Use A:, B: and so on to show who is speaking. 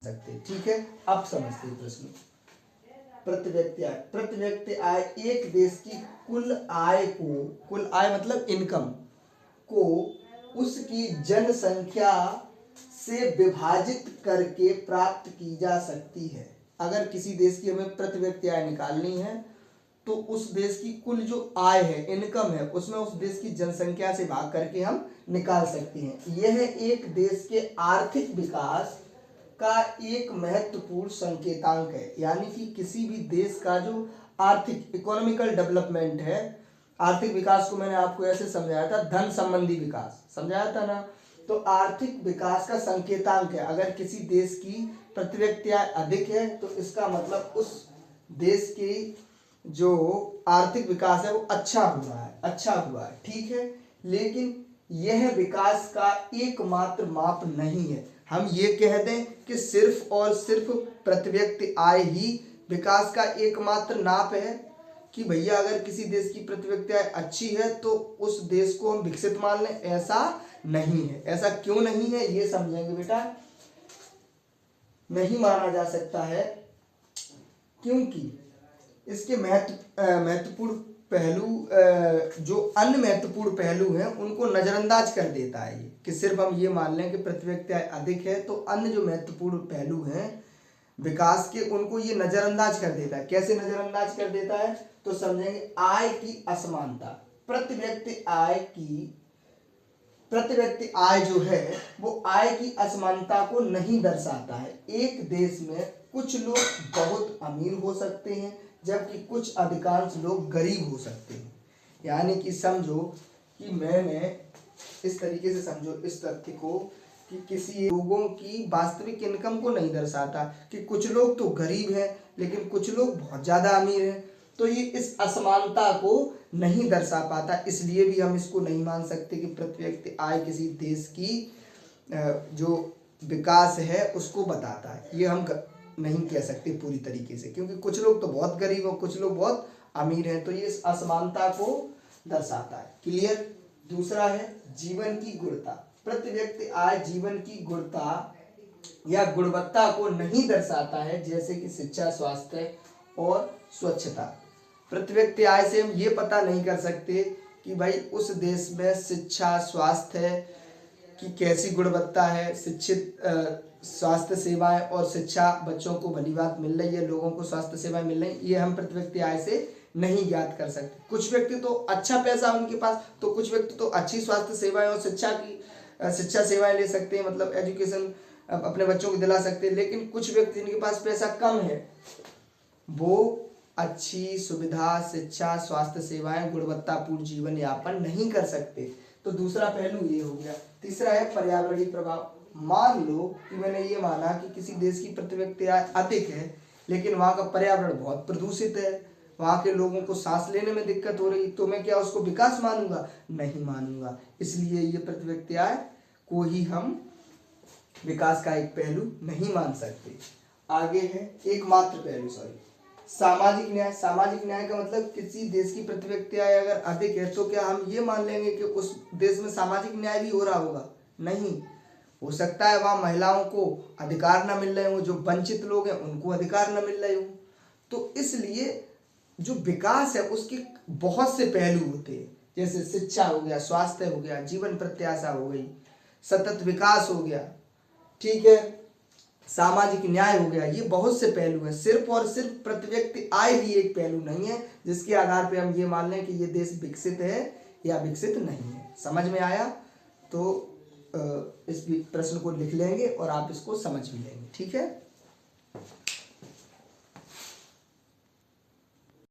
A: सकते। ठीक है, अब समझते हैं प्रश्न। प्रति व्यक्ति आय, प्रति व्यक्ति आय एक देश की कुल आय को, कुल आय मतलब इनकम को उसकी जनसंख्या से विभाजित करके प्राप्त की जा सकती है। अगर किसी देश की हमें प्रति व्यक्ति आय निकालनी है तो उस देश की कुल जो आय है, इनकम है, उसमें उस देश की जनसंख्या से भाग करके हम निकाल सकते हैं। यह एक देश के आर्थिक विकास का एक महत्वपूर्ण संकेतांक है। यानी कि किसी भी देश का जो आर्थिक इकोनॉमिकल डेवलपमेंट है, आर्थिक विकास को मैंने आपको ऐसे समझाया था, धन संबंधी विकास समझाया था ना। तो आर्थिक विकास का संकेतांक है, अगर किसी देश की प्रति व्यक्ति आय अधिक है तो इसका मतलब उस देश की जो आर्थिक विकास है वो अच्छा हुआ है, अच्छा हुआ है। ठीक है, लेकिन यह विकास का एकमात्र माप नहीं है। हम ये कह दें कि सिर्फ और सिर्फ प्रति व्यक्ति आय ही विकास का एकमात्र नाप है कि भैया अगर किसी देश की प्रति व्यक्ति आय अच्छी है तो उस देश को हम विकसित मान लें, ऐसा नहीं है। ऐसा क्यों नहीं है ये समझेंगे बेटा। नहीं माना जा सकता है क्योंकि इसके महत्वपूर्ण पहलू, जो अन्य महत्वपूर्ण पहलू हैं उनको नजरअंदाज कर देता है। ये कि सिर्फ हम ये मान लें कि प्रति व्यक्ति आय अधिक है तो अन्य जो महत्वपूर्ण पहलू हैं विकास के, उनको ये नजरअंदाज कर देता है। कैसे नजरअंदाज कर देता है तो समझेंगे। आय की असमानता, प्रति व्यक्ति आय जो है वो आय की असमानता को नहीं दर्शाता है। एक देश में कुछ लोग बहुत अमीर हो सकते हैं जबकि कुछ अधिकांश लोग गरीब हो सकते हैं। यानी कि समझो कि मैंने इस तरीके से समझो इस तथ्य को कि किसी लोगों की वास्तविक इनकम को नहीं दर्शाता कि कुछ लोग तो गरीब हैं लेकिन कुछ लोग बहुत ज़्यादा अमीर हैं, तो ये इस असमानता को नहीं दर्शा पाता। इसलिए भी हम इसको नहीं मान सकते कि प्रति व्यक्ति आय किसी देश की जो विकास है उसको बताता है। ये हम नहीं कह सकते पूरी तरीके से, क्योंकि कुछ लोग तो बहुत गरीब और कुछ लोग बहुत अमीर हैं, तो ये इस असमानता को दर्शाता है। क्लियर। दूसरा है जीवन की गुणवत्ता। प्रति व्यक्ति आय जीवन की गुणवत्ता या गुणवत्ता को नहीं दर्शाता है, जैसे कि शिक्षा, स्वास्थ्य और स्वच्छता। प्रति व्यक्ति आय से हम ये पता नहीं कर सकते कि भाई उस देश में शिक्षा, स्वास्थ्य की कैसी गुणवत्ता है, शिक्षित स्वास्थ्य सेवाएं और शिक्षा बच्चों को भली बात मिल रही है, लोगों को स्वास्थ्य सेवाएं मिल रही, ये हम प्रति व्यक्ति आय से नहीं ज्ञात कर सकते। कुछ व्यक्ति तो अच्छा पैसा उनके पास, तो कुछ व्यक्ति तो अच्छी स्वास्थ्य सेवाएं और शिक्षा सेवाएं ले सकते हैं, मतलब एजुकेशन अपने बच्चों को दिला सकते हैं। लेकिन कुछ व्यक्ति जिनके पास पैसा कम है वो अच्छी सुविधा, शिक्षा, स्वास्थ्य सेवाएं, गुणवत्तापूर्ण जीवन यापन नहीं कर सकते। तो दूसरा पहलू ये हो गया। तीसरा है पर्यावरणीय प्रभाव। मान लो कि मैंने ये माना कि किसी देश की प्रति व्यक्ति आय अधिक है लेकिन वहाँ का पर्यावरण बहुत प्रदूषित है, वहाँ के लोगों को सांस लेने में दिक्कत हो रही, तो मैं क्या उसको विकास मानूंगा? नहीं मानूंगा। इसलिए ये प्रति व्यक्ति आय को ही हम विकास का एक पहलू नहीं मान सकते। आगे है एकमात्र पहलू, सामाजिक न्याय। सामाजिक न्याय का मतलब किसी देश की प्रति व्यक्ति आय अगर अधिक है तो क्या हम ये मान लेंगे कि उस देश में सामाजिक न्याय भी हो रहा होगा? नहीं। हो सकता है वहाँ महिलाओं को अधिकार न मिल रहे हो, जो वंचित लोग हैं उनको अधिकार न मिल रहे हो। तो इसलिए जो विकास है उसके बहुत से पहलू होते हैं, जैसे शिक्षा हो गया, स्वास्थ्य हो गया, जीवन प्रत्याशा हो गई, सतत विकास हो गया, ठीक है, सामाजिक न्याय हो गया। ये बहुत से पहलू हैं। सिर्फ और सिर्फ प्रति व्यक्ति आय भी एक पहलू नहीं है जिसके आधार पे हम ये मान लें कि ये देश विकसित है या विकसित नहीं है। समझ में आया? तो इस प्रश्न को लिख लेंगे और आप इसको समझ भी लेंगे। ठीक है।